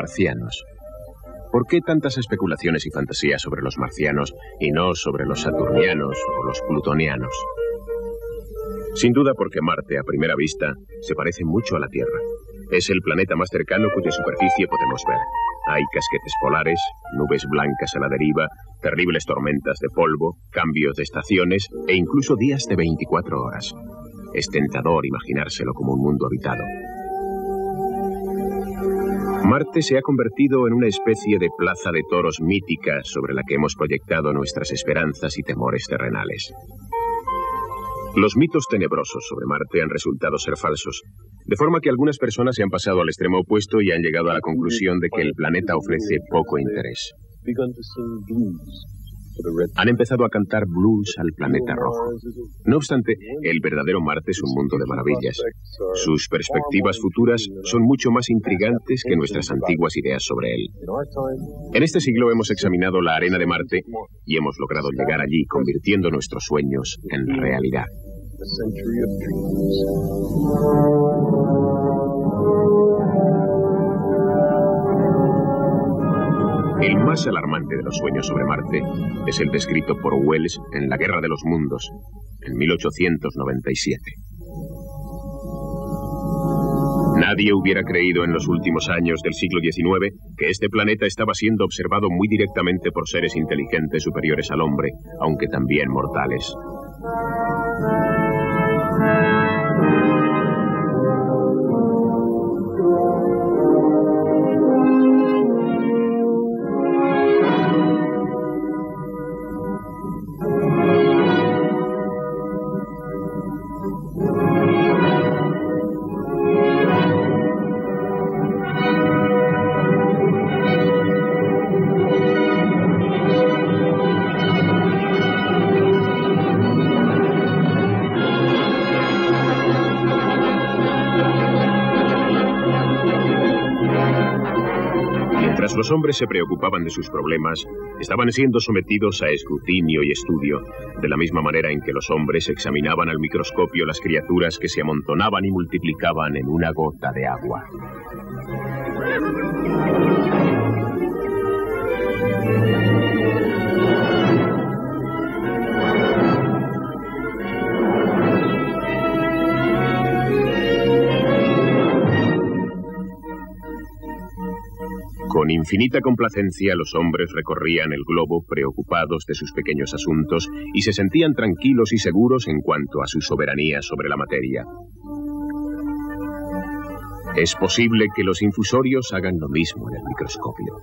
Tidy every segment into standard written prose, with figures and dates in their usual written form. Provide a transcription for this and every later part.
marcianos. ¿Por qué tantas especulaciones y fantasías sobre los marcianos y no sobre los saturnianos o los plutonianos? Sin duda porque Marte, a primera vista, se parece mucho a la Tierra. Es el planeta más cercano cuya superficie podemos ver. Hay casquetes polares, nubes blancas a la deriva, terribles tormentas de polvo, cambios de estaciones e incluso días de 24 horas. Es tentador imaginárselo como un mundo habitado. Marte se ha convertido en una especie de plaza de toros mítica sobre la que hemos proyectado nuestras esperanzas y temores terrenales. Los mitos tenebrosos sobre Marte han resultado ser falsos, de forma que algunas personas se han pasado al extremo opuesto y han llegado a la conclusión de que el planeta ofrece poco interés. Han empezado a cantar blues al planeta rojo. No obstante, el verdadero Marte es un mundo de maravillas. Sus perspectivas futuras son mucho más intrigantes que nuestras antiguas ideas sobre él. En este siglo hemos examinado la arena de Marte y hemos logrado llegar allí convirtiendo nuestros sueños en realidad. El más alarmante de los sueños sobre Marte es el descrito por Wells en La Guerra de los Mundos, en 1897. Nadie hubiera creído en los últimos años del siglo XIX que este planeta estaba siendo observado muy directamente por seres inteligentes superiores al hombre, aunque también mortales. Los hombres se preocupaban de sus problemas, estaban siendo sometidos a escrutinio y estudio, de la misma manera en que los hombres examinaban al microscopio las criaturas que se amontonaban y multiplicaban en una gota de agua. Con infinita complacencia los hombres recorrían el globo preocupados de sus pequeños asuntos y se sentían tranquilos y seguros en cuanto a su soberanía sobre la materia. Es posible que los infusorios hagan lo mismo en el microscopio.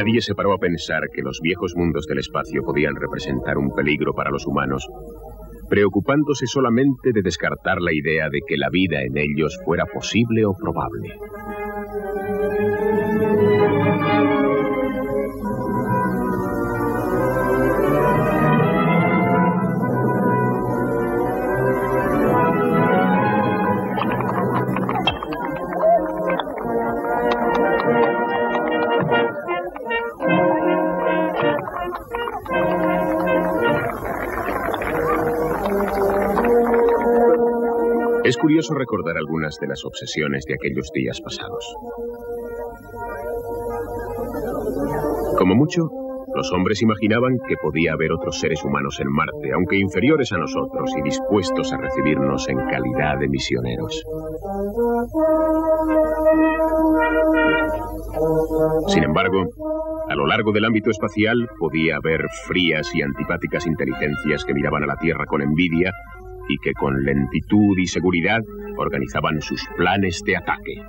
Nadie se paró a pensar que los viejos mundos del espacio podían representar un peligro para los humanos, preocupándose solamente de descartar la idea de que la vida en ellos fuera posible o probable. Es curioso recordar algunas de las obsesiones de aquellos días pasados. Como mucho, los hombres imaginaban que podía haber otros seres humanos en Marte, aunque inferiores a nosotros y dispuestos a recibirnos en calidad de misioneros. Sin embargo, a lo largo del ámbito espacial podía haber frías y antipáticas inteligencias que miraban a la Tierra con envidia y que con lentitud y seguridad organizaban sus planes de ataque.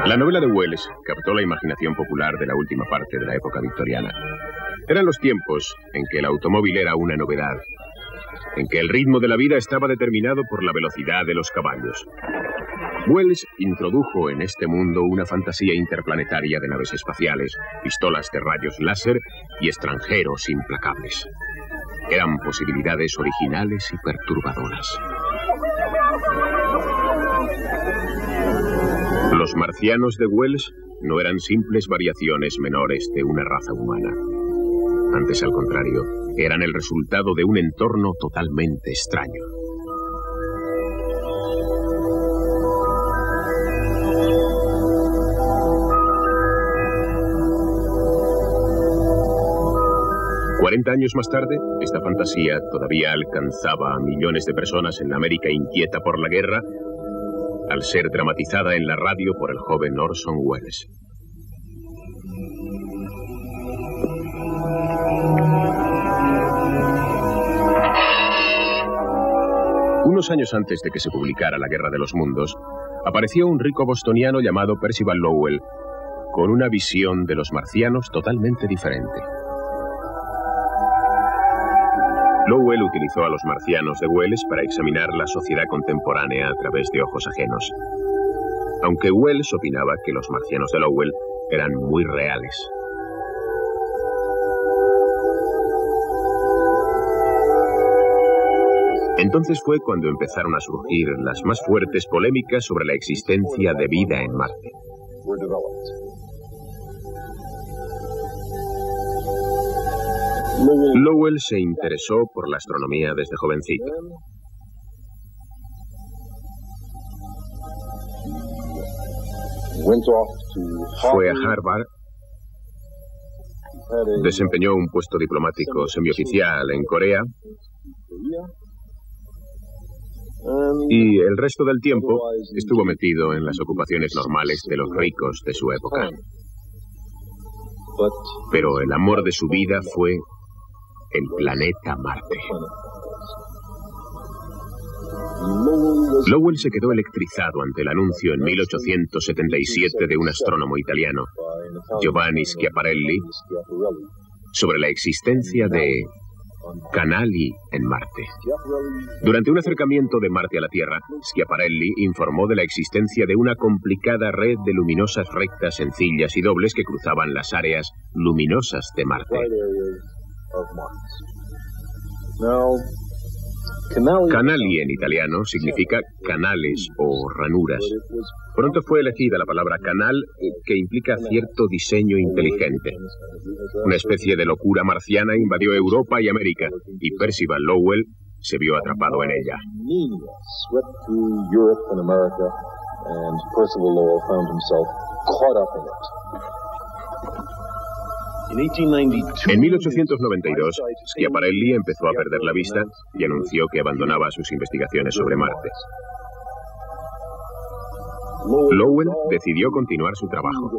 La novela de Wells captó la imaginación popular de la última parte de la época victoriana. Eran los tiempos en que el automóvil era una novedad. en que el ritmo de la vida estaba determinado por la velocidad de los caballos. Wells introdujo en este mundo una fantasía interplanetaria de naves espaciales, pistolas de rayos láser y extranjeros implacables. Eran posibilidades originales y perturbadoras. Los marcianos de Wells no eran simples variaciones menores de una raza humana. Antes, al contrario, eran el resultado de un entorno totalmente extraño. $40 años más tarde, esta fantasía todavía alcanzaba a millones de personas en la América inquieta por la guerra, al ser dramatizada en la radio por el joven Orson Welles. Unos años antes de que se publicara La Guerra de los Mundos, apareció un rico bostoniano llamado Percival Lowell, con una visión de los marcianos totalmente diferente. Lowell utilizó a los marcianos de Wells para examinar la sociedad contemporánea a través de ojos ajenos. Aunque Wells opinaba que los marcianos de Lowell eran muy reales. Entonces fue cuando empezaron a surgir las más fuertes polémicas sobre la existencia de vida en Marte. Lowell se interesó por la astronomía desde jovencito. Fue a Harvard, desempeñó un puesto diplomático semioficial en Corea y el resto del tiempo estuvo metido en las ocupaciones normales de los ricos de su época. Pero el amor de su vida fue el planeta Marte. Lowell se quedó electrizado ante el anuncio en 1877 de un astrónomo italiano, Giovanni Schiaparelli, sobre la existencia de canali en Marte. Durante un acercamiento de Marte a la Tierra, Schiaparelli informó de la existencia de una complicada red de luminosas rectas sencillas y dobles que cruzaban las áreas luminosas de Marte. Canali en italiano significa canales o ranuras. Pronto fue elegida la palabra canal, que implica cierto diseño inteligente. Una especie de locura marciana invadió Europa y América, y Percival Lowell se vio atrapado en ella. En 1892, Schiaparelli empezó a perder la vista y anunció que abandonaba sus investigaciones sobre Marte. Lowell decidió continuar su trabajo.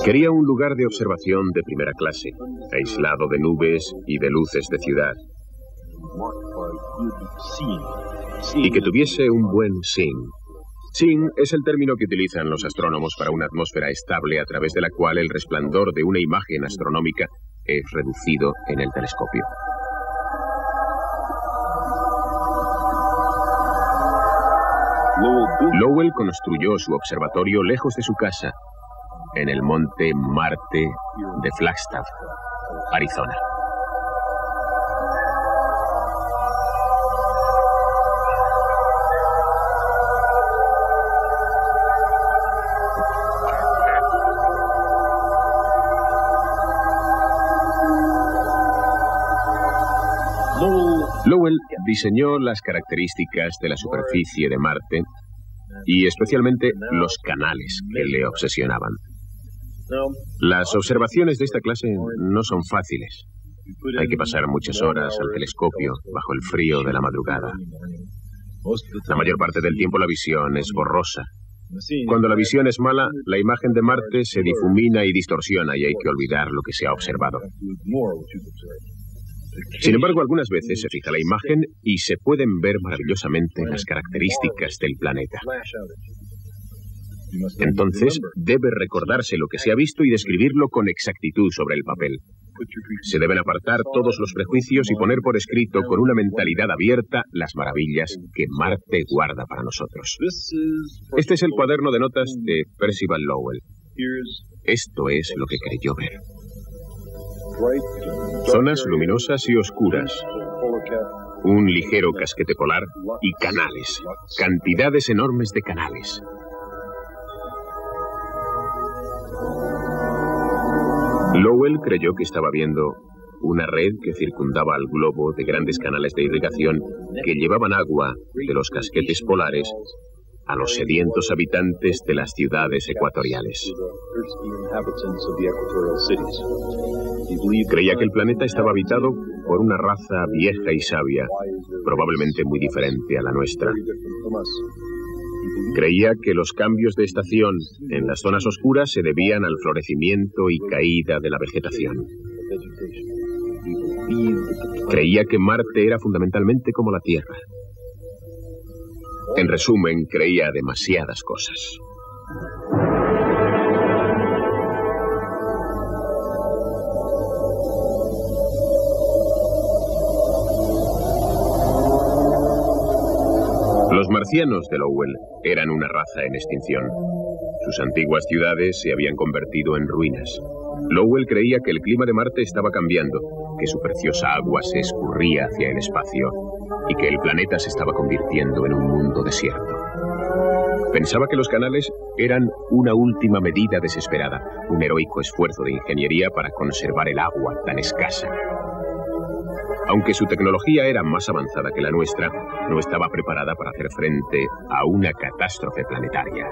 Quería un lugar de observación de primera clase, aislado de nubes y de luces de ciudad, y que tuviese un buen seeing. Seeing es el término que utilizan los astrónomos para una atmósfera estable a través de la cual el resplandor de una imagen astronómica es reducido en el telescopio. Lowell construyó su observatorio lejos de su casa, en el monte Marte de Flagstaff, Arizona. Lowell diseñó las características de la superficie de Marte y especialmente los canales que le obsesionaban. Las observaciones de esta clase no son fáciles. Hay que pasar muchas horas al telescopio bajo el frío de la madrugada. La mayor parte del tiempo la visión es borrosa. Cuando la visión es mala, la imagen de Marte se difumina y distorsiona y hay que olvidar lo que se ha observado. Sin embargo, algunas veces se fija la imagen y se pueden ver maravillosamente las características del planeta. Entonces, debe recordarse lo que se ha visto y describirlo con exactitud sobre el papel. Se deben apartar todos los prejuicios y poner por escrito con una mentalidad abierta las maravillas que Marte guarda para nosotros. Este es el cuaderno de notas de Percival Lowell. Esto es lo que creyó ver. Zonas luminosas y oscuras, un ligero casquete polar y canales, cantidades enormes de canales. Lowell creyó que estaba viendo una red que circundaba al globo de grandes canales de irrigación que llevaban agua de los casquetes polares a los sedientos habitantes de las ciudades ecuatoriales. Creía que el planeta estaba habitado por una raza vieja y sabia, probablemente muy diferente a la nuestra. Creía que los cambios de estación en las zonas oscuras se debían al florecimiento y caída de la vegetación. Creía que Marte era fundamentalmente como la Tierra. En resumen, creía demasiadas cosas. Los marcianos de Lowell eran una raza en extinción. Sus antiguas ciudades se habían convertido en ruinas. Lowell creía que el clima de Marte estaba cambiando, que su preciosa agua se escurría hacia el espacio y que el planeta se estaba convirtiendo en un mundo desierto. Pensaba que los canales eran una última medida desesperada, un heroico esfuerzo de ingeniería para conservar el agua tan escasa. Aunque su tecnología era más avanzada que la nuestra, no estaba preparada para hacer frente a una catástrofe planetaria.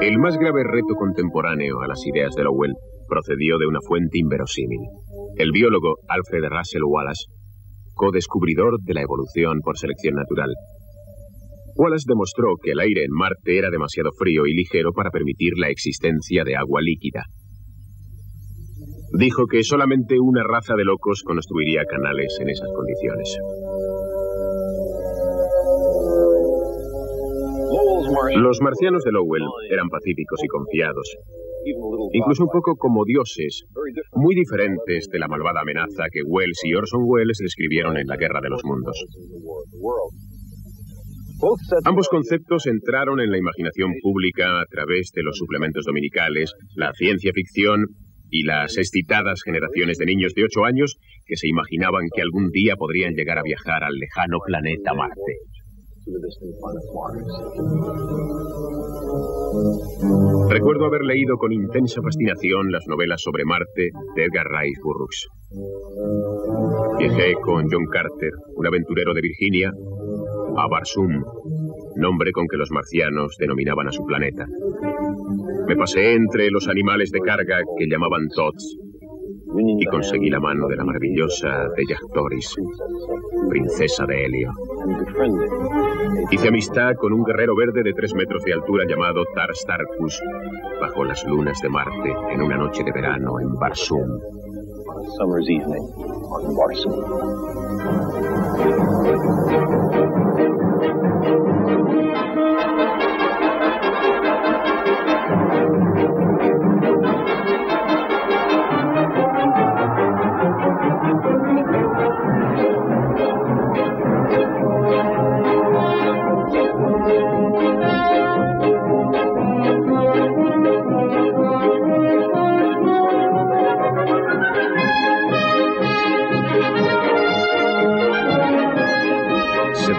El más grave reto contemporáneo a las ideas de Lowell procedió de una fuente inverosímil. El biólogo Alfred Russel Wallace, codescubridor de la evolución por selección natural. Wallace demostró que el aire en Marte era demasiado frío y ligero para permitir la existencia de agua líquida. Dijo que solamente una raza de locos construiría canales en esas condiciones. Los marcianos de Lowell eran pacíficos y confiados, incluso un poco como dioses, muy diferentes de la malvada amenaza que Wells y Orson Welles describieron en La Guerra de los Mundos. Ambos conceptos entraron en la imaginación pública a través de los suplementos dominicales, la ciencia ficción y las excitadas generaciones de niños de 8 años que se imaginaban que algún día podrían llegar a viajar al lejano planeta Marte. Recuerdo haber leído con intensa fascinación las novelas sobre Marte de Edgar Rice Burroughs. Viajé con John Carter, un aventurero de Virginia, a Barsoom, nombre con que los marcianos denominaban a su planeta. Me pasé entre los animales de carga que llamaban Tots y conseguí la mano de la maravillosa Bella-Toris, princesa de Helio. Hice amistad con un guerrero verde de 3 metros de altura llamado Tar Starkus, bajo las lunas de Marte, en una noche de verano en Barsoom.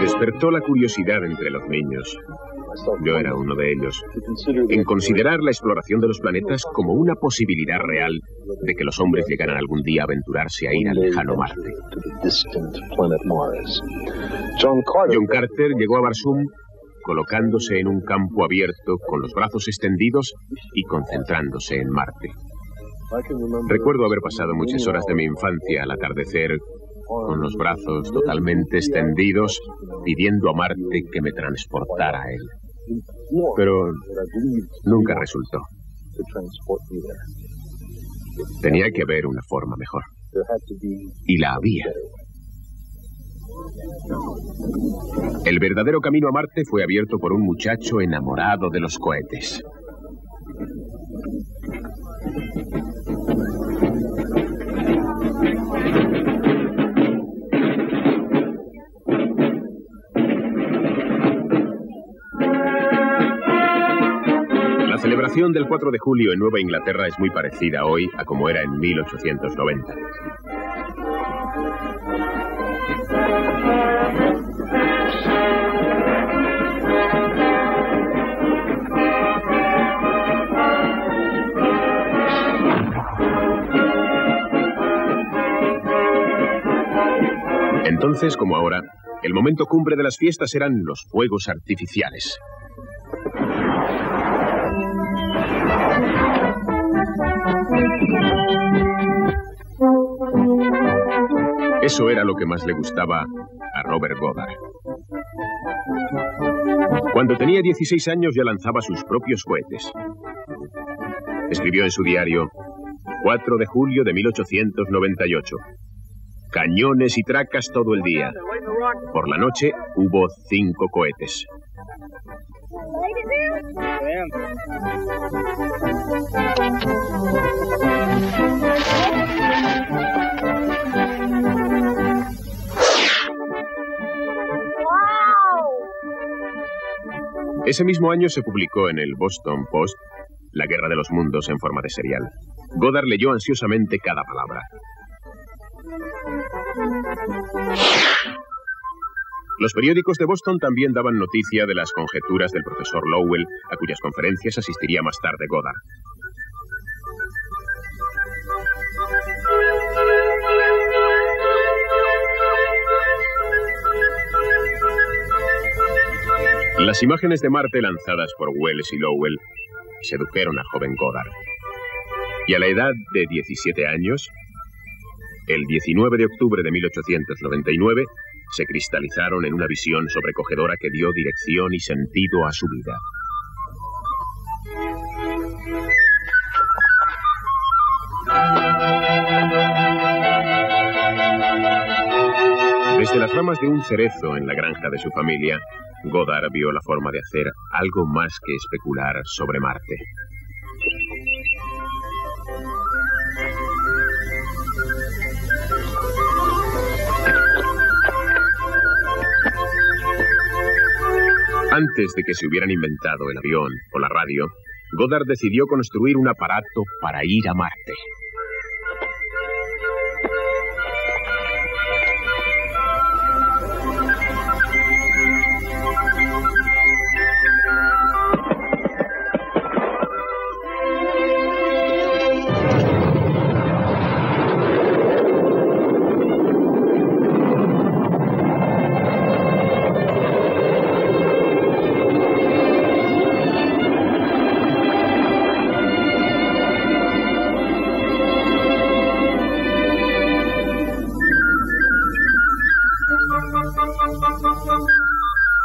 Despertó la curiosidad entre los niños. yo era uno de ellos, en considerar la exploración de los planetas como una posibilidad real de que los hombres llegaran algún día a aventurarse a ir al lejano Marte. John Carter llegó a Barsoom colocándose en un campo abierto con los brazos extendidos y concentrándose en Marte. Recuerdo haber pasado muchas horas de mi infancia al atardecer con los brazos totalmente extendidos, pidiendo a Marte que me transportara a él. Pero nunca resultó. Tenía que haber una forma mejor. Y la había. El verdadero camino a Marte fue abierto por un muchacho enamorado de los cohetes. La celebración del 4 de julio en Nueva Inglaterra es muy parecida hoy a como era en 1890. Entonces, como ahora, el momento cumbre de las fiestas eran los fuegos artificiales. Eso era lo que más le gustaba a Robert Goddard. Cuando tenía 16 años ya lanzaba sus propios cohetes. Escribió en su diario, 4 de julio de 1898. Cañones y tracas todo el día. Por la noche hubo 5 cohetes. Ese mismo año se publicó en el Boston Post La Guerra de los Mundos en forma de serial. Goddard leyó ansiosamente cada palabra. Los periódicos de Boston también daban noticia de las conjeturas del profesor Lowell, a cuyas conferencias asistiría más tarde Goddard. Las imágenes de Marte lanzadas por Wells y Lowell sedujeron al joven Goddard. Y a la edad de 17 años, el 19 de octubre de 1899, se cristalizaron en una visión sobrecogedora que dio dirección y sentido a su vida. Desde las ramas de un cerezo en la granja de su familia, Goddard vio la forma de hacer algo más que especular sobre Marte. Antes de que se hubieran inventado el avión o la radio, Goddard decidió construir un aparato para ir a Marte.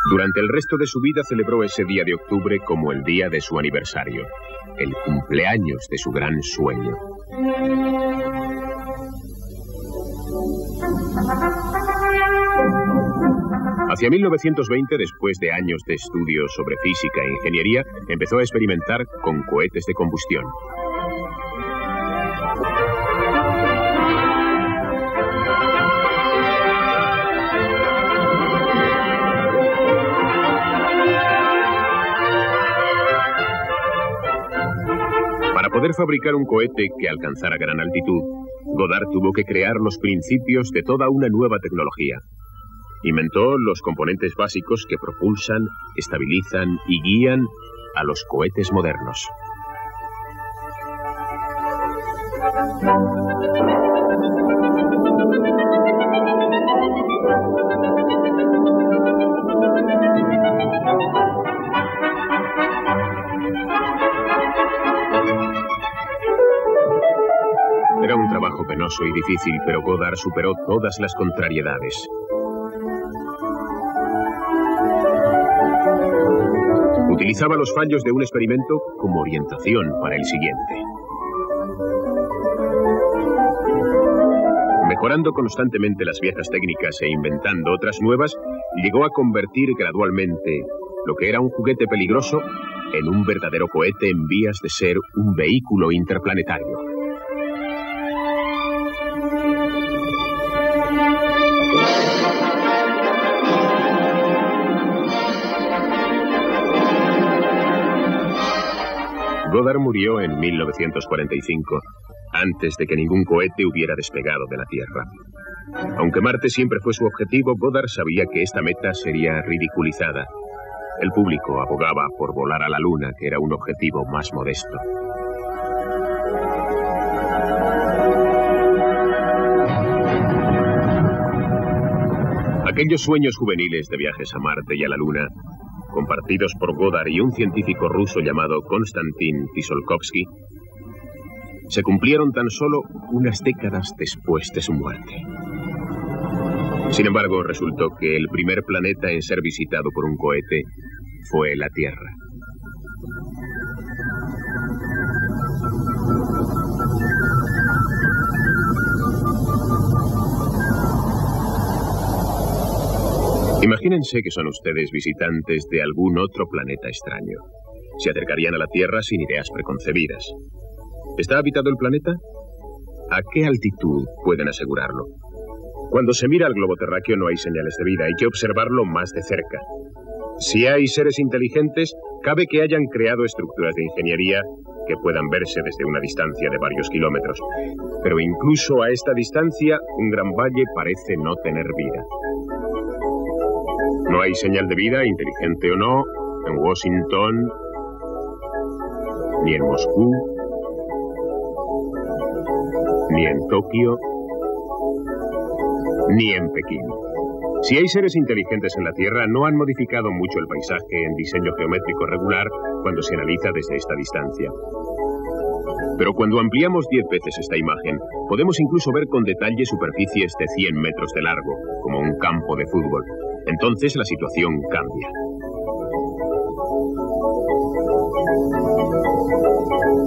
Durante el resto de su vida celebró ese día de octubre como el día de su aniversario, el cumpleaños de su gran sueño. Hacia 1920, después de años de estudios sobre física e ingeniería, empezó a experimentar con cohetes de combustión. Para poder fabricar un cohete que alcanzara gran altitud, Goddard tuvo que crear los principios de toda una nueva tecnología. Inventó los componentes básicos que propulsan, estabilizan y guían a los cohetes modernos. Era un trabajo penoso y difícil, pero Goddard superó todas las contrariedades. Utilizaba los fallos de un experimento como orientación para el siguiente. Mejorando constantemente las viejas técnicas e inventando otras nuevas, llegó a convertir gradualmente lo que era un juguete peligroso en un verdadero cohete en vías de ser un vehículo interplanetario. Goddard murió en 1945, antes de que ningún cohete hubiera despegado de la Tierra. Aunque Marte siempre fue su objetivo, Goddard sabía que esta meta sería ridiculizada. El público abogaba por volar a la Luna, que era un objetivo más modesto. Aquellos sueños juveniles de viajes a Marte y a la Luna, compartidos por Goddard y un científico ruso llamado Konstantin Tsiolkovsky, se cumplieron tan solo unas décadas después de su muerte. Sin embargo, resultó que el primer planeta en ser visitado por un cohete fue la Tierra. Imagínense que son ustedes visitantes de algún otro planeta extraño. Se acercarían a la Tierra sin ideas preconcebidas. ¿Está habitado el planeta? ¿A qué altitud pueden asegurarlo? Cuando se mira al globo terráqueo no hay señales de vida, hay que observarlo más de cerca. Si hay seres inteligentes, cabe que hayan creado estructuras de ingeniería que puedan verse desde una distancia de varios kilómetros. Pero incluso a esta distancia, un gran valle parece no tener vida. No hay señal de vida, inteligente o no, en Washington, ni en Moscú, ni en Tokio, ni en Pekín. Si hay seres inteligentes en la Tierra, no han modificado mucho el paisaje en diseño geométrico regular cuando se analiza desde esta distancia. Pero cuando ampliamos 10 veces esta imagen, podemos incluso ver con detalle superficies de 100 metros de largo, como un campo de fútbol. Entonces la situación cambia.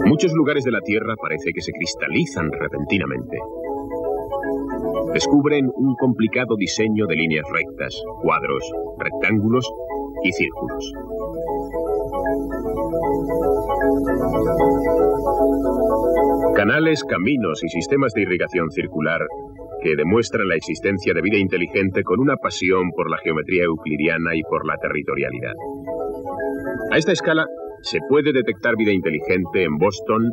Muchos lugares de la Tierra parece que se cristalizan repentinamente. Descubren un complicado diseño de líneas rectas, cuadros, rectángulos y círculos. Canales, caminos y sistemas de irrigación circular que demuestran la existencia de vida inteligente con una pasión por la geometría euclidiana y por la territorialidad. A esta escala se puede detectar vida inteligente en Boston,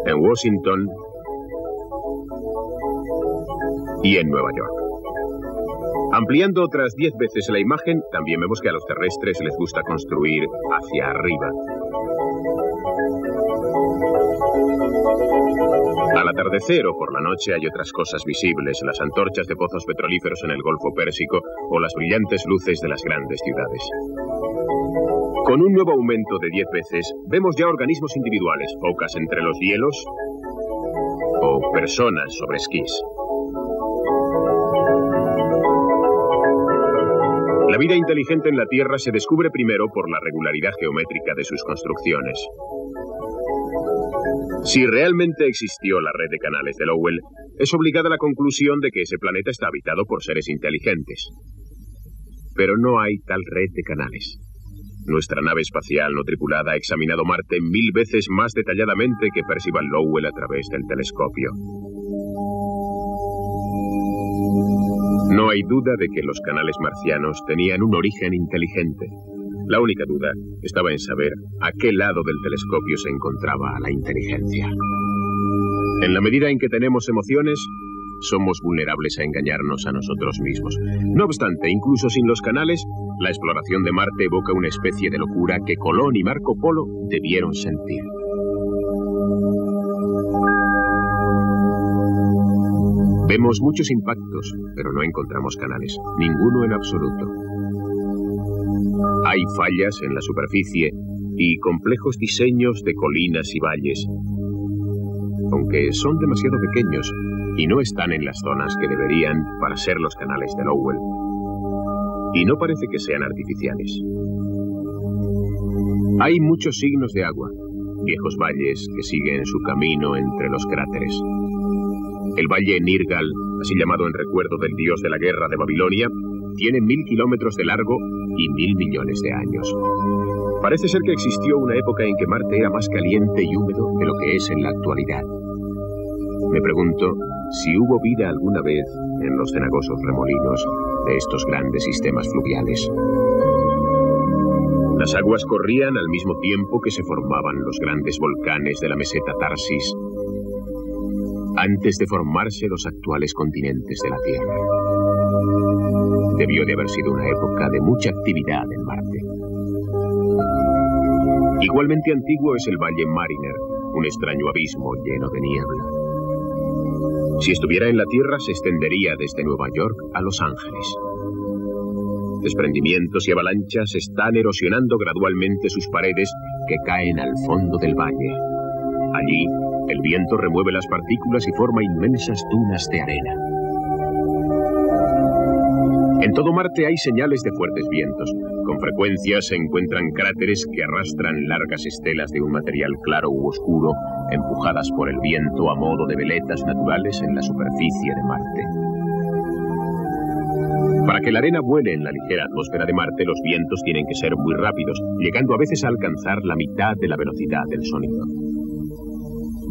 en Washington y en Nueva York. Ampliando otras 10 veces la imagen, también vemos que a los terrestres les gusta construir hacia arriba. Al atardecer o por la noche hay otras cosas visibles, las antorchas de pozos petrolíferos en el Golfo Pérsico o las brillantes luces de las grandes ciudades. Con un nuevo aumento de 10 veces, vemos ya organismos individuales, focas entre los hielos o personas sobre esquís. La vida inteligente en la Tierra se descubre primero por la regularidad geométrica de sus construcciones. Si realmente existió la red de canales de Lowell, es obligada la conclusión de que ese planeta está habitado por seres inteligentes. Pero no hay tal red de canales. Nuestra nave espacial no tripulada ha examinado Marte 1000 veces más detalladamente que Percival Lowell a través del telescopio. No hay duda de que los canales marcianos tenían un origen inteligente. La única duda estaba en saber a qué lado del telescopio se encontraba la inteligencia. En la medida en que tenemos emociones, somos vulnerables a engañarnos a nosotros mismos. No obstante, incluso sin los canales, la exploración de Marte evoca una especie de locura que Colón y Marco Polo debieron sentir. Vemos muchos impactos, pero no encontramos canales, ninguno en absoluto. Hay fallas en la superficie y complejos diseños de colinas y valles, aunque son demasiado pequeños y no están en las zonas que deberían para ser los canales de Lowell. Y no parece que sean artificiales. Hay muchos signos de agua, viejos valles que siguen su camino entre los cráteres. El valle Nirgal, así llamado en recuerdo del dios de la guerra de Babilonia, tiene 1000 kilómetros de largo y 1000 millones de años. Parece ser que existió una época en que Marte era más caliente y húmedo de lo que es en la actualidad. Me pregunto si hubo vida alguna vez en los cenagosos remolinos de estos grandes sistemas fluviales. Las aguas corrían al mismo tiempo que se formaban los grandes volcanes de la meseta Tarsis, antes de formarse los actuales continentes de la Tierra. Debió de haber sido una época de mucha actividad en Marte. Igualmente antiguo es el Valle Mariner, un extraño abismo lleno de niebla. Si estuviera en la Tierra, se extendería desde Nueva York a Los Ángeles. Desprendimientos y avalanchas están erosionando gradualmente sus paredes que caen al fondo del valle. Allí, el viento remueve las partículas y forma inmensas dunas de arena. En todo Marte hay señales de fuertes vientos. Con frecuencia se encuentran cráteres que arrastran largas estelas de un material claro u oscuro, empujadas por el viento a modo de veletas naturales en la superficie de Marte. Para que la arena vuele en la ligera atmósfera de Marte, los vientos tienen que ser muy rápidos, llegando a veces a alcanzar la mitad de la velocidad del sonido.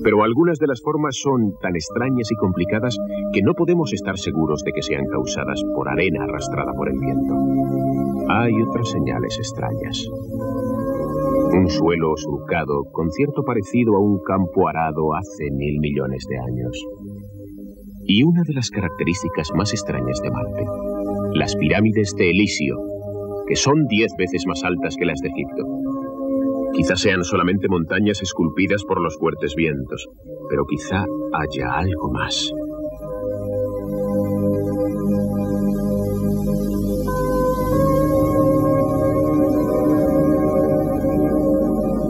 Pero algunas de las formas son tan extrañas y complicadas que no podemos estar seguros de que sean causadas por arena arrastrada por el viento. Hay otras señales extrañas. Un suelo surcado con cierto parecido a un campo arado hace 1000 millones de años. Y una de las características más extrañas de Marte, las pirámides de Elisio, que son 10 veces más altas que las de Egipto. Quizá sean solamente montañas esculpidas por los fuertes vientos, pero quizá haya algo más.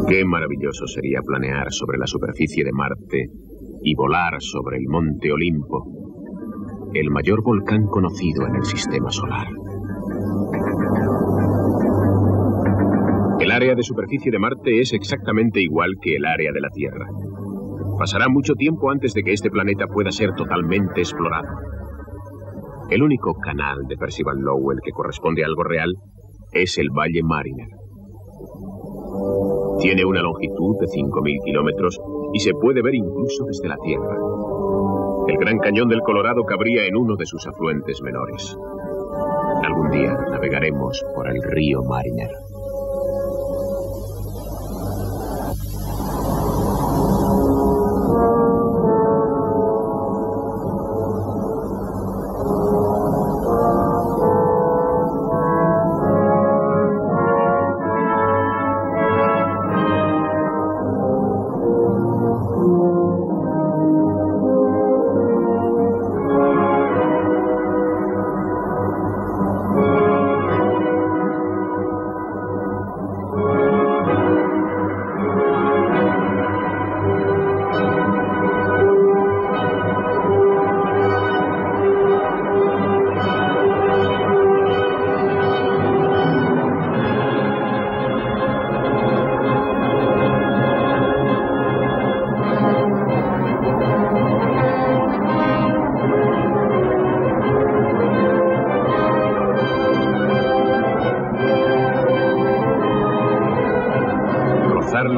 Qué maravilloso sería planear sobre la superficie de Marte y volar sobre el monte Olimpo, el mayor volcán conocido en el sistema solar. El área de superficie de Marte es exactamente igual que el área de la Tierra. Pasará mucho tiempo antes de que este planeta pueda ser totalmente explorado. El único canal de Percival Lowell que corresponde a algo real es el Valle Mariner. Tiene una longitud de 5000 kilómetros y se puede ver incluso desde la Tierra. El Gran Cañón del Colorado cabría en uno de sus afluentes menores. Algún día navegaremos por el río Mariner.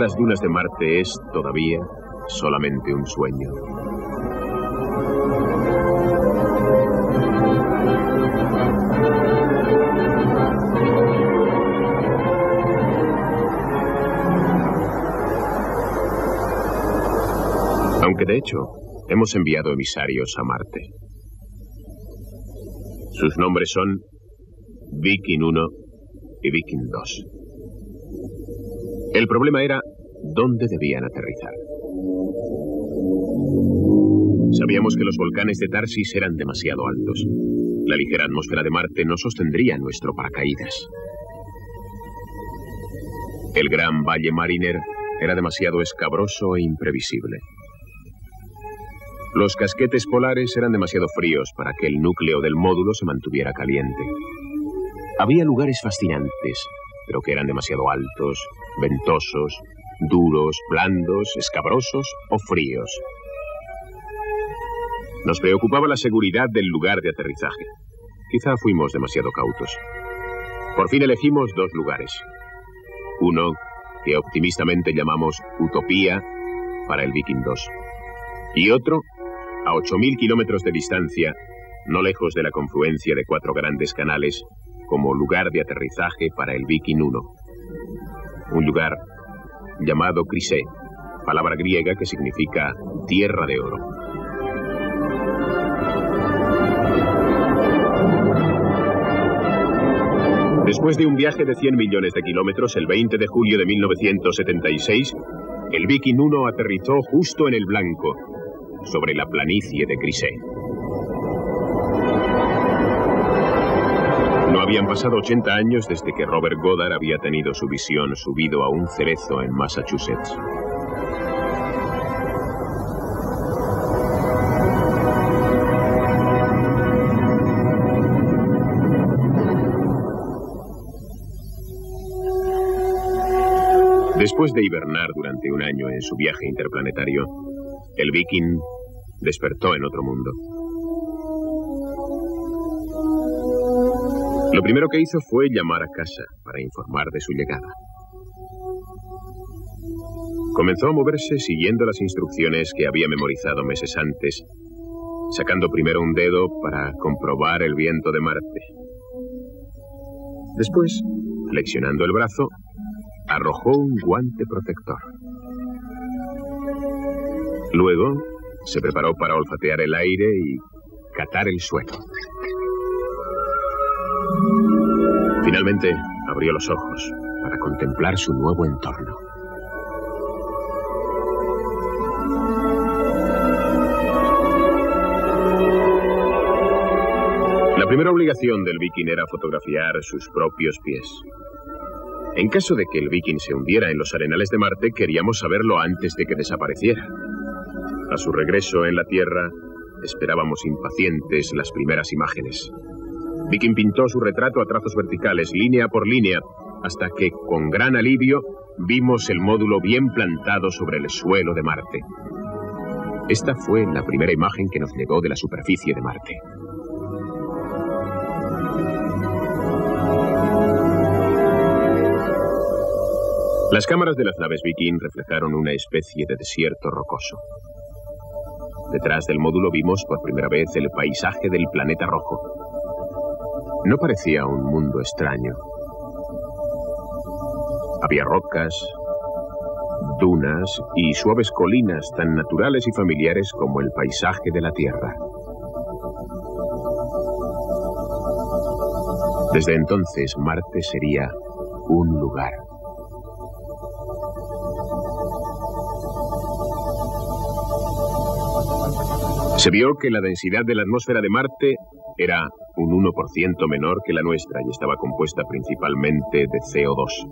Las dunas de Marte es, todavía, solamente un sueño. Aunque de hecho, hemos enviado emisarios a Marte. Sus nombres son Viking 1 y Viking 2. El problema era dónde debían aterrizar. Sabíamos que los volcanes de Tharsis eran demasiado altos. La ligera atmósfera de Marte no sostendría nuestro paracaídas. El gran Valle Mariner era demasiado escabroso e imprevisible. Los casquetes polares eran demasiado fríos para que el núcleo del módulo se mantuviera caliente. Había lugares fascinantes, pero que eran demasiado altos, ventosos, duros, blandos, escabrosos o fríos. Nos preocupaba la seguridad del lugar de aterrizaje. Quizá fuimos demasiado cautos. Por fin elegimos dos lugares. Uno, que optimistamente llamamos Utopía, para el Viking 2. Y otro, a 8.000 kilómetros de distancia, no lejos de la confluencia de 4 grandes canales, como lugar de aterrizaje para el Viking 1. Un lugar llamado Chryse, palabra griega que significa tierra de oro. Después de un viaje de 100 millones de kilómetros, el 20 de julio de 1976, el Viking 1 aterrizó justo en el blanco, sobre la planicie de Chryse. No habían pasado 80 años desde que Robert Goddard había tenido su visión subido a un cerezo en Massachusetts. Después de hibernar durante un año en su viaje interplanetario, el Viking despertó en otro mundo. Lo primero que hizo fue llamar a casa para informar de su llegada. Comenzó a moverse siguiendo las instrucciones que había memorizado meses antes, sacando primero un dedo para comprobar el viento de Marte. Después, flexionando el brazo, arrojó un guante protector. Luego, se preparó para olfatear el aire y catar el suelo. Finalmente, abrió los ojos para contemplar su nuevo entorno. La primera obligación del Viking era fotografiar sus propios pies. En caso de que el Viking se hundiera en los arenales de Marte, queríamos saberlo antes de que desapareciera. A su regreso en la Tierra, esperábamos impacientes las primeras imágenes. Viking pintó su retrato a trazos verticales, línea por línea, hasta que, con gran alivio, vimos el módulo bien plantado sobre el suelo de Marte. Esta fue la primera imagen que nos llegó de la superficie de Marte. Las cámaras de las naves Viking reflejaron una especie de desierto rocoso. Detrás del módulo vimos por primera vez el paisaje del planeta rojo. No parecía un mundo extraño. Había rocas, dunas y suaves colinas tan naturales y familiares como el paisaje de la Tierra. Desde entonces, Marte sería un lugar. Se vio que la densidad de la atmósfera de Marte era un 1% menor que la nuestra y estaba compuesta principalmente de CO2.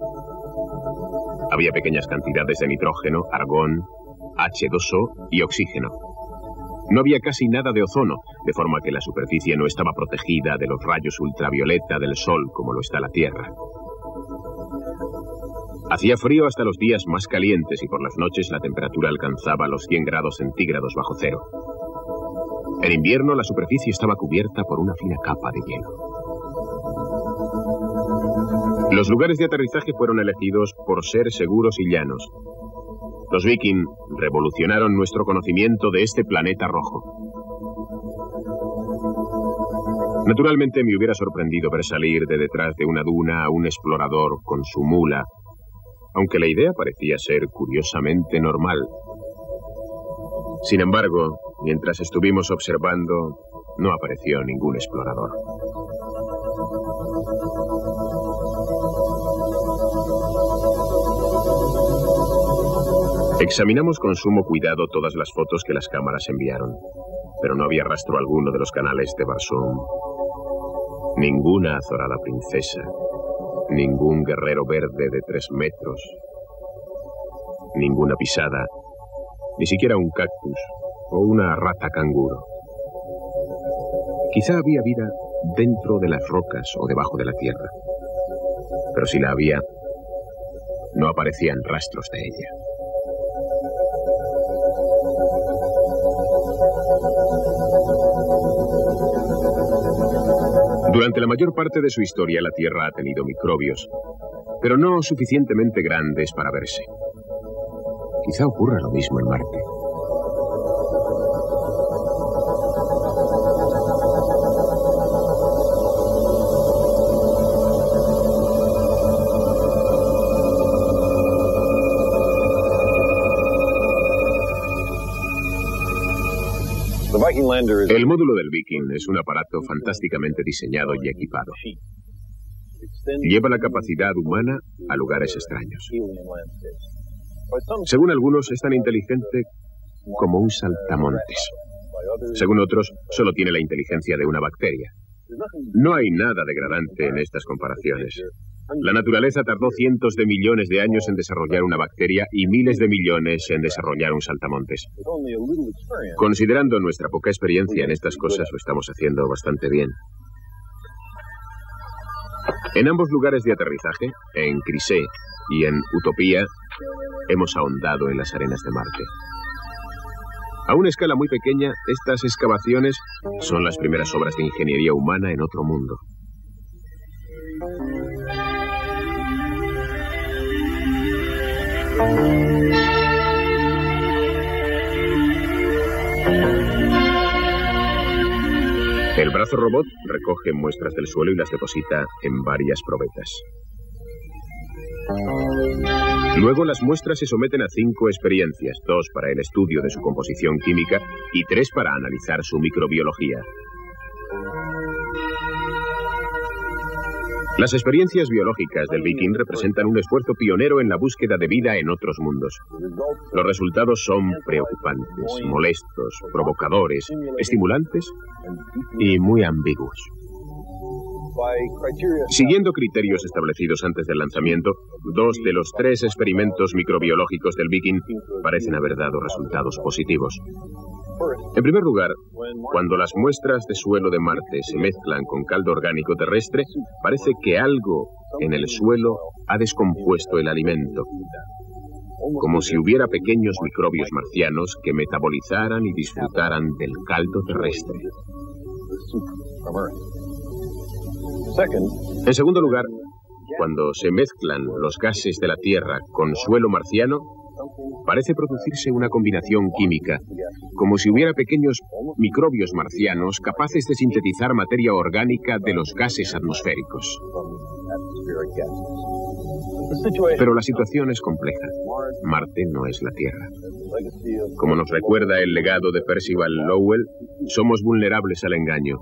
Había pequeñas cantidades de nitrógeno, argón, H2O y oxígeno. No había casi nada de ozono, de forma que la superficie no estaba protegida de los rayos ultravioleta del Sol como lo está la Tierra. Hacía frío hasta los días más calientes y por las noches la temperatura alcanzaba los 100 grados centígrados bajo cero. En invierno la superficie estaba cubierta por una fina capa de hielo. Los lugares de aterrizaje fueron elegidos por ser seguros y llanos. Los Viking revolucionaron nuestro conocimiento de este planeta rojo. Naturalmente me hubiera sorprendido ver salir de detrás de una duna a un explorador con su mula, aunque la idea parecía ser curiosamente normal. Sin embargo, mientras estuvimos observando, no apareció ningún explorador. Examinamos con sumo cuidado todas las fotos que las cámaras enviaron, pero no había rastro alguno de los canales de Barsoom. Ninguna azorada princesa, ningún guerrero verde de 3 metros, ninguna pisada, ni siquiera un cactus o una rata canguro. Quizá había vida dentro de las rocas o debajo de la tierra, pero si la había, no aparecían rastros de ella. Durante la mayor parte de su historia, la Tierra ha tenido microbios, pero no suficientemente grandes para verse. Quizá ocurra lo mismo en Marte. El módulo del Viking es un aparato fantásticamente diseñado y equipado. Lleva la capacidad humana a lugares extraños. Según algunos, es tan inteligente como un saltamontes. Según otros, solo tiene la inteligencia de una bacteria. No hay nada degradante en estas comparaciones. La naturaleza tardó cientos de millones de años en desarrollar una bacteria y miles de millones en desarrollar un saltamontes. Considerando nuestra poca experiencia en estas cosas, lo estamos haciendo bastante bien. En ambos lugares de aterrizaje, en Chryse y en Utopía, hemos ahondado en las arenas de Marte. A una escala muy pequeña, estas excavaciones son las primeras obras de ingeniería humana en otro mundo. El brazo robot recoge muestras del suelo y las deposita en varias probetas. Luego las muestras se someten a 5 experiencias, 2 para el estudio de su composición química y 3 para analizar su microbiología. Las experiencias biológicas del Viking representan un esfuerzo pionero en la búsqueda de vida en otros mundos. Los resultados son preocupantes, molestos, provocadores, estimulantes y muy ambiguos. Siguiendo criterios establecidos antes del lanzamiento, 2 de los 3 experimentos microbiológicos del Viking parecen haber dado resultados positivos. En primer lugar, cuando las muestras de suelo de Marte se mezclan con caldo orgánico terrestre, parece que algo en el suelo ha descompuesto el alimento, como si hubiera pequeños microbios marcianos que metabolizaran y disfrutaran del caldo terrestre. En segundo lugar, cuando se mezclan los gases de la Tierra con suelo marciano, parece producirse una combinación química, como si hubiera pequeños microbios marcianos capaces de sintetizar materia orgánica de los gases atmosféricos. Pero la situación es compleja. Marte no es la Tierra. Como nos recuerda el legado de Percival Lowell, somos vulnerables al engaño.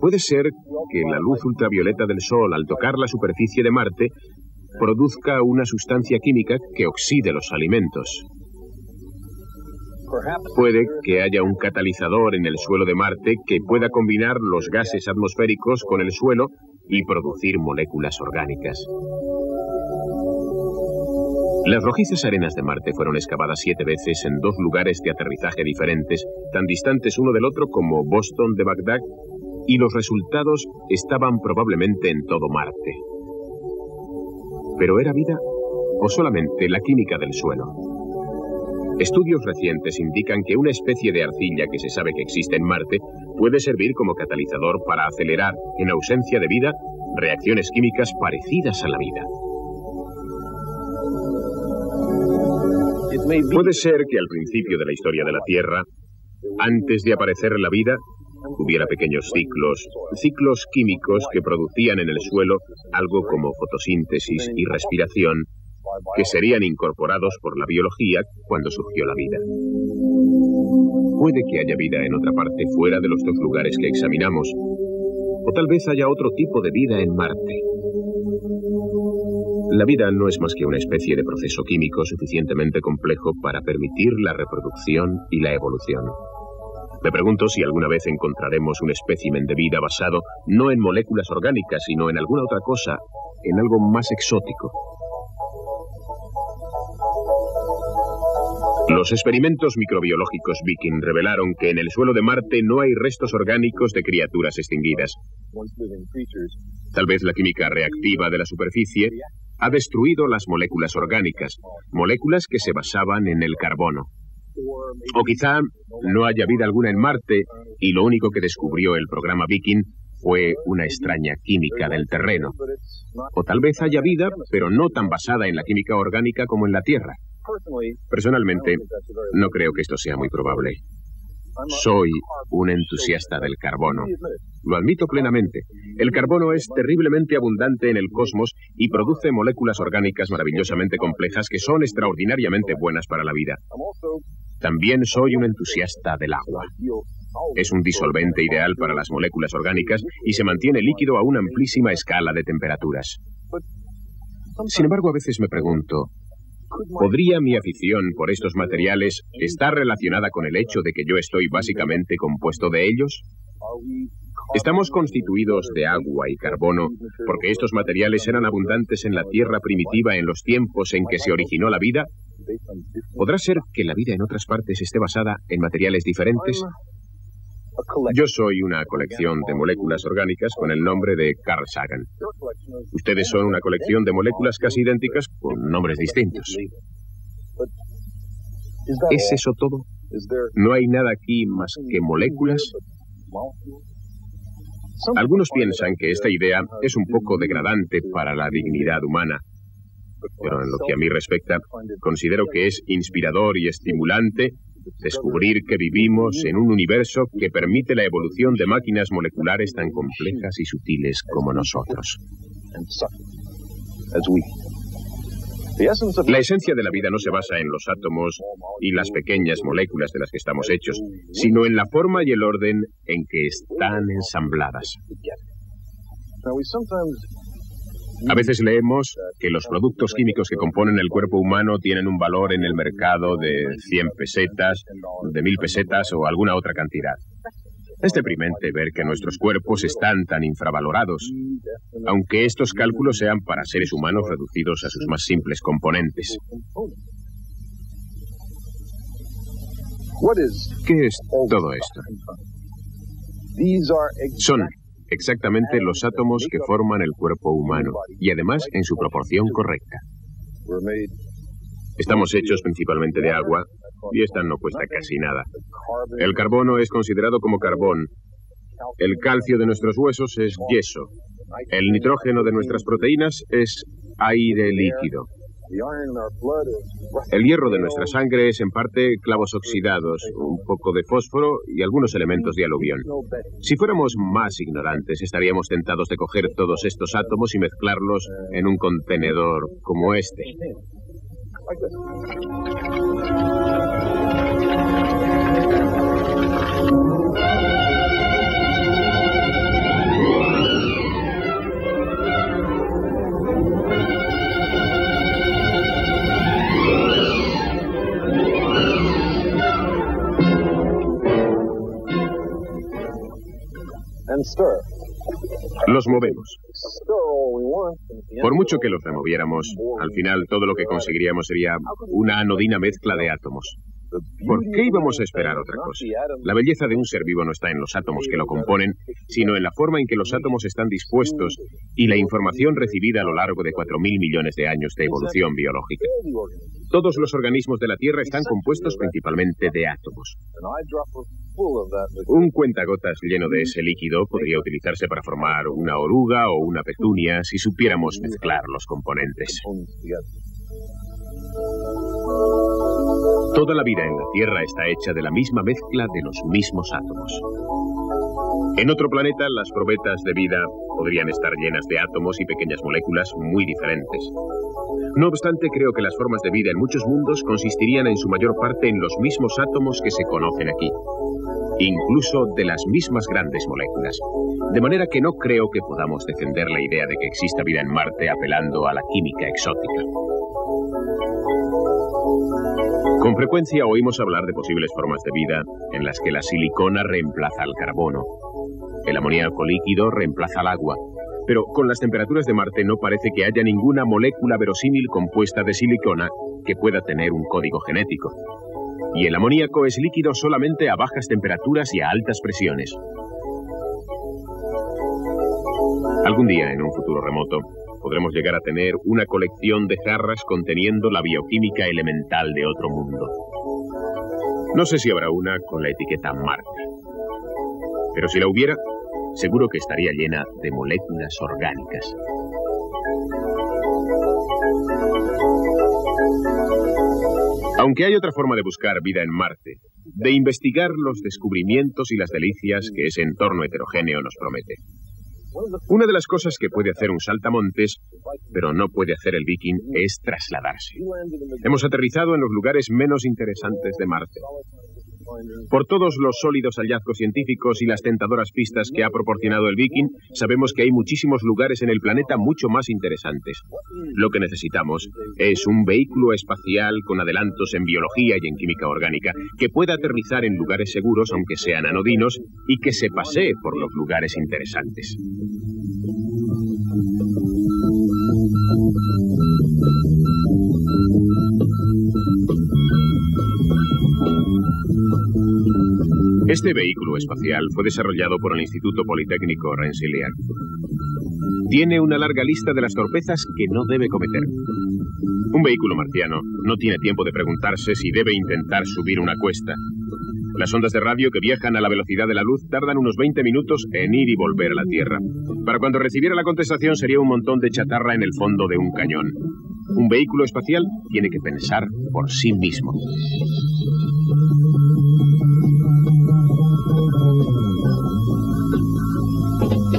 Puede ser que la luz ultravioleta del Sol, al tocar la superficie de Marte, produzca una sustancia química que oxide los alimentos. Puede que haya un catalizador en el suelo de Marte que pueda combinar los gases atmosféricos con el suelo y producir moléculas orgánicas. Las rojizas arenas de Marte fueron excavadas 7 veces en 2 lugares de aterrizaje diferentes, tan distantes uno del otro como Boston de Bagdad, y los resultados estaban probablemente en todo Marte. ¿Pero era vida o solamente la química del suelo? Estudios recientes indican que una especie de arcilla que se sabe que existe en Marte puede servir como catalizador para acelerar, en ausencia de vida, reacciones químicas parecidas a la vida. Puede ser que al principio de la historia de la Tierra, antes de aparecer la vida, hubiera pequeños ciclos químicos que producían en el suelo algo como fotosíntesis y respiración, que serían incorporados por la biología cuando surgió la vida. Puede que haya vida en otra parte fuera de los 2 lugares que examinamos, o tal vez haya otro tipo de vida en Marte. La vida no es más que una especie de proceso químico suficientemente complejo para permitir la reproducción y la evolución. Me pregunto si alguna vez encontraremos un espécimen de vida basado no en moléculas orgánicas, sino en alguna otra cosa, en algo más exótico. Los experimentos microbiológicos Viking revelaron que en el suelo de Marte no hay restos orgánicos de criaturas extinguidas. Tal vez la química reactiva de la superficie ha destruido las moléculas orgánicas, moléculas que se basaban en el carbono. O quizá no haya vida alguna en Marte y lo único que descubrió el programa Viking fue una extraña química del terreno. O tal vez haya vida, pero no tan basada en la química orgánica como en la Tierra. Personalmente, no creo que esto sea muy probable. Soy un entusiasta del carbono. Lo admito plenamente. El carbono es terriblemente abundante en el cosmos y produce moléculas orgánicas maravillosamente complejas que son extraordinariamente buenas para la vida. También soy un entusiasta del agua. Es un disolvente ideal para las moléculas orgánicas y se mantiene líquido a una amplísima escala de temperaturas. Sin embargo, a veces me pregunto, ¿podría mi afición por estos materiales estar relacionada con el hecho de que yo estoy básicamente compuesto de ellos? ¿Estamos constituidos de agua y carbono porque estos materiales eran abundantes en la Tierra primitiva en los tiempos en que se originó la vida? ¿Podrá ser que la vida en otras partes esté basada en materiales diferentes? Yo soy una colección de moléculas orgánicas con el nombre de Carl Sagan. Ustedes son una colección de moléculas casi idénticas con nombres distintos. ¿Es eso todo? ¿No hay nada aquí más que moléculas? Algunos piensan que esta idea es un poco degradante para la dignidad humana, pero en lo que a mí respecta, considero que es inspirador y estimulante descubrir que vivimos en un universo que permite la evolución de máquinas moleculares tan complejas y sutiles como nosotros. La esencia de la vida no se basa en los átomos y las pequeñas moléculas de las que estamos hechos, sino en la forma y el orden en que están ensambladas. A veces leemos que los productos químicos que componen el cuerpo humano tienen un valor en el mercado de 100 pesetas, de 1000 pesetas o alguna otra cantidad. Es deprimente ver que nuestros cuerpos están tan infravalorados, aunque estos cálculos sean para seres humanos reducidos a sus más simples componentes. ¿Qué es todo esto? Son exactamente los átomos que forman el cuerpo humano, y además en su proporción correcta. Estamos hechos principalmente de agua, y esta no cuesta casi nada. El carbono es considerado como carbón. El calcio de nuestros huesos es yeso. El nitrógeno de nuestras proteínas es aire líquido. El hierro de nuestra sangre es en parte clavos oxidados, un poco de fósforo y algunos elementos de aluvión. Si fuéramos más ignorantes, estaríamos tentados de coger todos estos átomos y mezclarlos en un contenedor como este. Los movemos. Por mucho que los removiéramos, al final todo lo que conseguiríamos sería una anodina mezcla de átomos. ¿Por qué íbamos a esperar otra cosa? La belleza de un ser vivo no está en los átomos que lo componen, sino en la forma en que los átomos están dispuestos y la información recibida a lo largo de 4.000 millones de años de evolución biológica. Todos los organismos de la Tierra están compuestos principalmente de átomos. Un cuentagotas lleno de ese líquido podría utilizarse para formar una oruga o una petunia si supiéramos mezclar los componentes. Toda la vida en la Tierra está hecha de la misma mezcla de los mismos átomos. En otro planeta, las probetas de vida podrían estar llenas de átomos y pequeñas moléculas muy diferentes. No obstante, creo que las formas de vida en muchos mundos consistirían en su mayor parte en los mismos átomos que se conocen aquí. incluso de las mismas grandes moléculas. De manera que no creo que podamos defender la idea de que exista vida en Marte apelando a la química exótica. Con frecuencia oímos hablar de posibles formas de vida en las que la silicona reemplaza al carbono. El amoníaco líquido reemplaza al agua. Pero con las temperaturas de Marte no parece que haya ninguna molécula verosímil compuesta de silicona que pueda tener un código genético. Y el amoníaco es líquido solamente a bajas temperaturas y a altas presiones. Algún día, en un futuro remoto, podremos llegar a tener una colección de jarras conteniendo la bioquímica elemental de otro mundo. No sé si habrá una con la etiqueta Marte. Pero si la hubiera, seguro que estaría llena de moléculas orgánicas. Aunque hay otra forma de buscar vida en Marte, de investigar los descubrimientos y las delicias que ese entorno heterogéneo nos promete. Una de las cosas que puede hacer un saltamontes, pero no puede hacer el viking, es trasladarse. Hemos aterrizado en los lugares menos interesantes de Marte. Por todos los sólidos hallazgos científicos y las tentadoras pistas que ha proporcionado el viking, sabemos que hay muchísimos lugares en el planeta mucho más interesantes. Lo que necesitamos es un vehículo espacial con adelantos en biología y en química orgánica, que pueda aterrizar en lugares seguros, aunque sean anodinos, y que se pasee por los lugares interesantes. Este vehículo espacial fue desarrollado por el Instituto Politécnico Rensselaer. Tiene una larga lista de las torpezas que no debe cometer. Un vehículo marciano no tiene tiempo de preguntarse si debe intentar subir una cuesta. Las ondas de radio que viajan a la velocidad de la luz tardan unos 20 minutos en ir y volver a la Tierra. Para cuando recibiera la contestación sería un montón de chatarra en el fondo de un cañón. Un vehículo espacial tiene que pensar por sí mismo.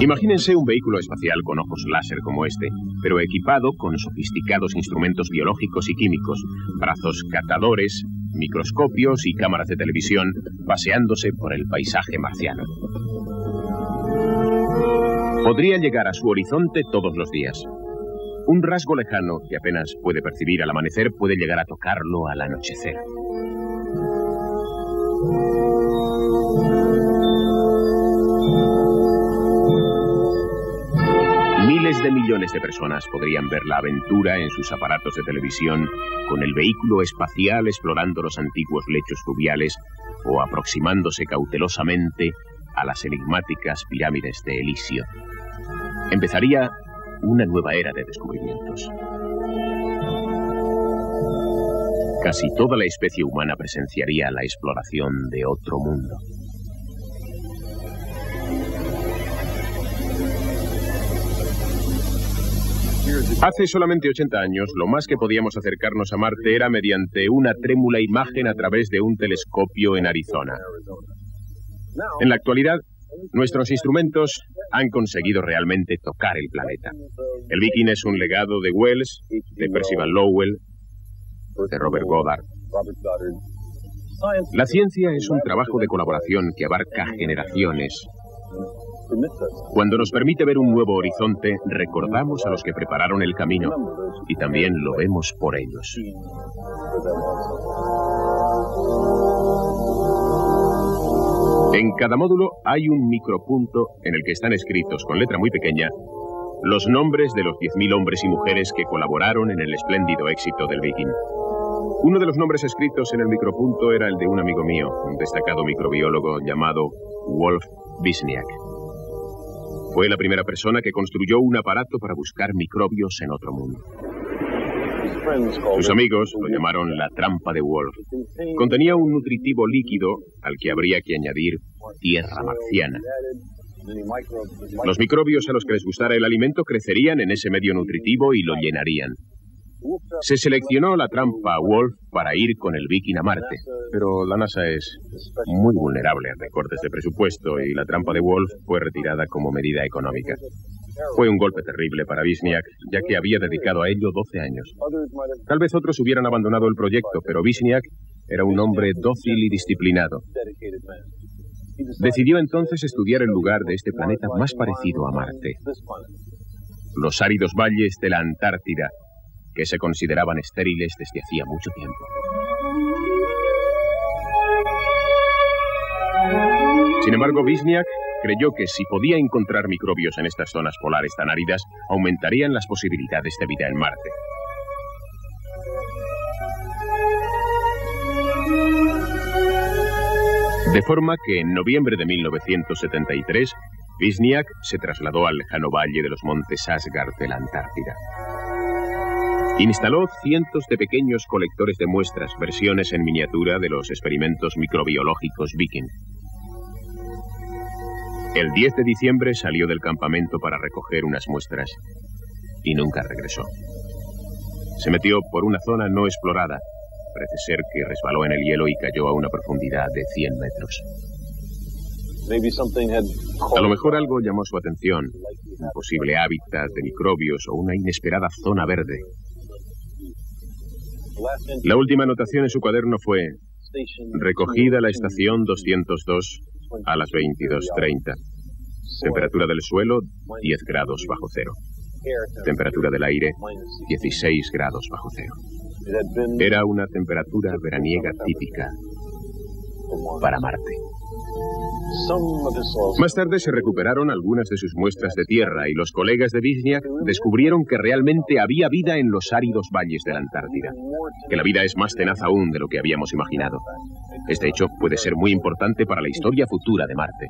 Imagínense un vehículo espacial con ojos láser como este, pero equipado con sofisticados instrumentos biológicos y químicos, brazos catadores, microscopios y cámaras de televisión, paseándose por el paisaje marciano. Podría llegar a su horizonte todos los días. Un rasgo lejano que apenas puede percibir al amanecer puede llegar a tocarlo al anochecer. Miles de millones de personas podrían ver la aventura en sus aparatos de televisión con el vehículo espacial explorando los antiguos lechos fluviales o aproximándose cautelosamente a las enigmáticas pirámides de Elisio. Empezaría una nueva era de descubrimientos. Casi toda la especie humana presenciaría la exploración de otro mundo. Hace solamente 80 años, lo más que podíamos acercarnos a Marte era mediante una trémula imagen a través de un telescopio en Arizona. En la actualidad, nuestros instrumentos han conseguido realmente tocar el planeta. El Viking es un legado de Wells, de Percival Lowell, de Robert Goddard. La ciencia es un trabajo de colaboración que abarca generaciones. Cuando nos permite ver un nuevo horizonte, recordamos a los que prepararon el camino y también lo vemos por ellos. En cada módulo hay un micropunto en el que están escritos con letra muy pequeña los nombres de los 10.000 hombres y mujeres que colaboraron en el espléndido éxito del Viking. Uno de los nombres escritos en el micropunto era el de un amigo mío, un destacado microbiólogo llamado Wolf Wisniak. Fue la primera persona que construyó un aparato para buscar microbios en otro mundo. Sus amigos lo llamaron la trampa de Wolf. Contenía un nutritivo líquido al que habría que añadir tierra marciana. Los microbios a los que les gustara el alimento crecerían en ese medio nutritivo y lo llenarían. Se seleccionó la trampa Wolf para ir con el Viking a Marte, pero la NASA es muy vulnerable a recortes de presupuesto y la trampa de Wolf fue retirada como medida económica. Fue un golpe terrible para Wisniak, ya que había dedicado a ello 12 años. Tal vez otros hubieran abandonado el proyecto, pero Wisniak era un hombre dócil y disciplinado. Decidió entonces estudiar el lugar de este planeta más parecido a Marte: los áridos valles de la Antártida, que se consideraban estériles desde hacía mucho tiempo. Sin embargo, Vizniak creyó que si podía encontrar microbios en estas zonas polares tan áridas, aumentarían las posibilidades de vida en Marte. De forma que en noviembre de 1973, Vizniak se trasladó al lejano valle de los montes Asgard de la Antártida. Instaló cientos de pequeños colectores de muestras, versiones en miniatura de los experimentos microbiológicos Viking. El 10 de diciembre salió del campamento para recoger unas muestras y nunca regresó. Se metió por una zona no explorada. Parece ser que resbaló en el hielo y cayó a una profundidad de 100 metros. A lo mejor algo llamó su atención, un posible hábitat de microbios o una inesperada zona verde. La última anotación en su cuaderno fue: recogida la estación 202 a las 22:30. Temperatura del suelo, 10 grados bajo cero. Temperatura del aire, 16 grados bajo cero. Era una temperatura veraniega típica para Marte. Más tarde se recuperaron algunas de sus muestras de tierra y los colegas de Vizniak descubrieron que realmente había vida en los áridos valles de la Antártida, que la vida es más tenaz aún de lo que habíamos imaginado. Este hecho puede ser muy importante para la historia futura de Marte.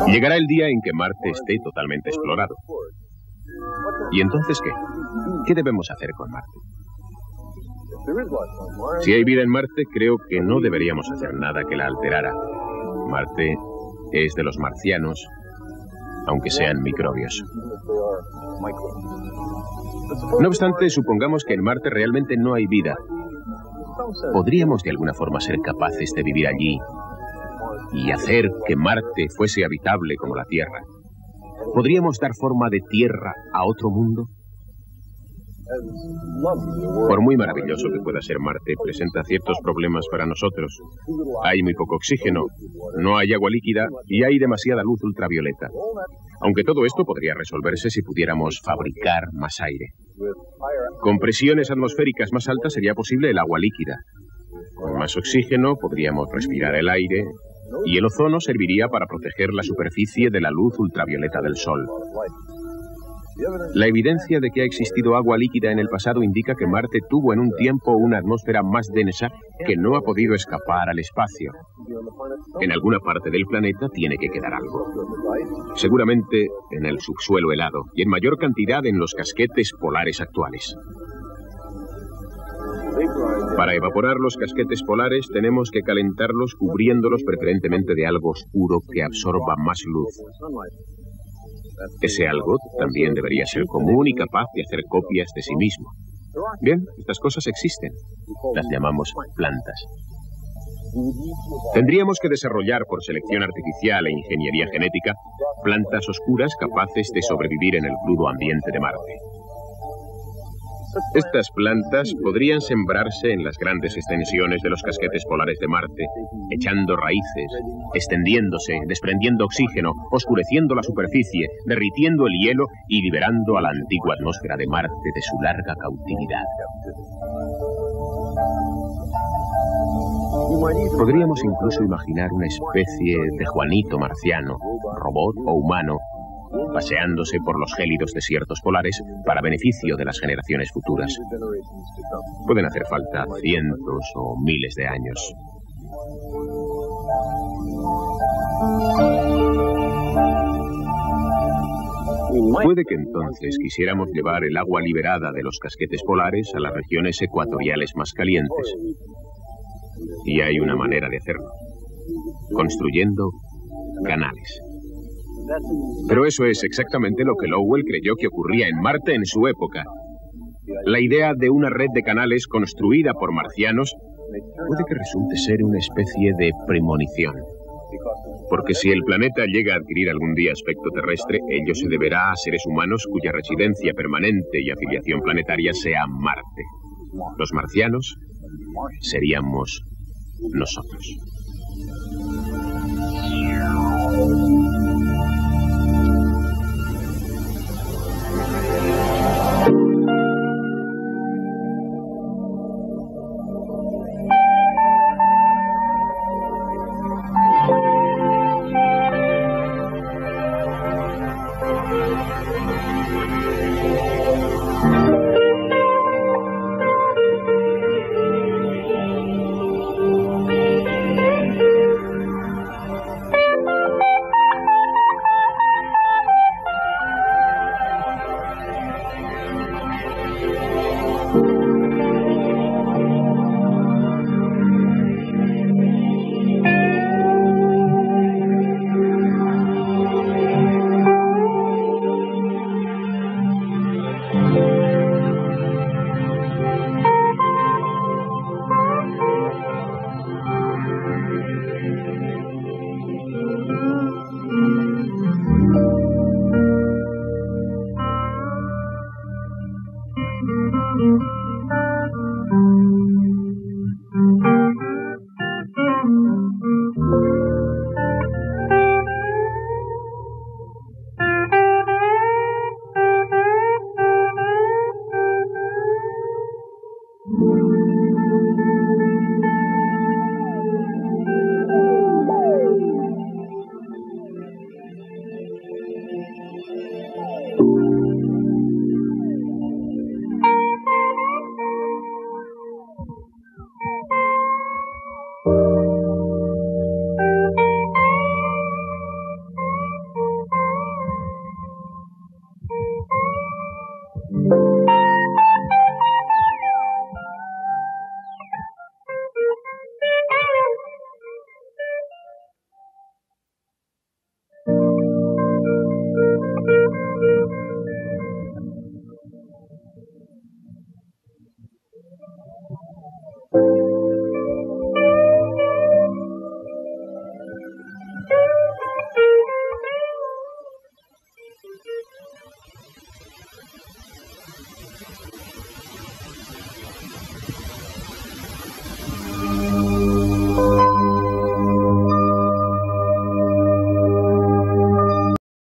Llegará el día en que Marte esté totalmente explorado. ¿Y entonces qué? ¿Qué debemos hacer con Marte? Si hay vida en Marte, creo que no deberíamos hacer nada que la alterara. Marte es de los marcianos, aunque sean microbios. No obstante, supongamos que en Marte realmente no hay vida. ¿Podríamos de alguna forma ser capaces de vivir allí y hacer que Marte fuese habitable como la Tierra? ¿Podríamos dar forma de tierra a otro mundo? Por muy maravilloso que pueda ser Marte, presenta ciertos problemas para nosotros. Hay muy poco oxígeno, no hay agua líquida y hay demasiada luz ultravioleta. Aunque todo esto podría resolverse si pudiéramos fabricar más aire. Con presiones atmosféricas más altas sería posible el agua líquida. Con más oxígeno podríamos respirar el aire y el ozono serviría para proteger la superficie de la luz ultravioleta del Sol. La evidencia de que ha existido agua líquida en el pasado indica que Marte tuvo en un tiempo una atmósfera más densa que no ha podido escapar al espacio. En alguna parte del planeta tiene que quedar algo. Seguramente en el subsuelo helado y en mayor cantidad en los casquetes polares actuales. Para evaporar los casquetes polares tenemos que calentarlos cubriéndolos preferentemente de algo oscuro que absorba más luz. Ese algo también debería ser común y capaz de hacer copias de sí mismo. Bien, estas cosas existen. Las llamamos plantas. Tendríamos que desarrollar por selección artificial e ingeniería genética plantas oscuras capaces de sobrevivir en el crudo ambiente de Marte. Estas plantas podrían sembrarse en las grandes extensiones de los casquetes polares de Marte, echando raíces, extendiéndose, desprendiendo oxígeno, oscureciendo la superficie, derritiendo el hielo y liberando a la antigua atmósfera de Marte de su larga cautividad. Podríamos incluso imaginar una especie de Juanito marciano, robot o humano, paseándose por los gélidos desiertos polares para beneficio de las generaciones futuras. Pueden hacer falta cientos o miles de años. Puede que entonces quisiéramos llevar el agua liberada de los casquetes polares a las regiones ecuatoriales más calientes. Y hay una manera de hacerlo: construyendo canales. Pero eso es exactamente lo que Lowell creyó que ocurría en Marte en su época. La idea de una red de canales construida por marcianos puede que resulte ser una especie de premonición. Porque si el planeta llega a adquirir algún día aspecto terrestre, ello se deberá a seres humanos cuya residencia permanente y afiliación planetaria sea Marte. Los marcianos seríamos nosotros.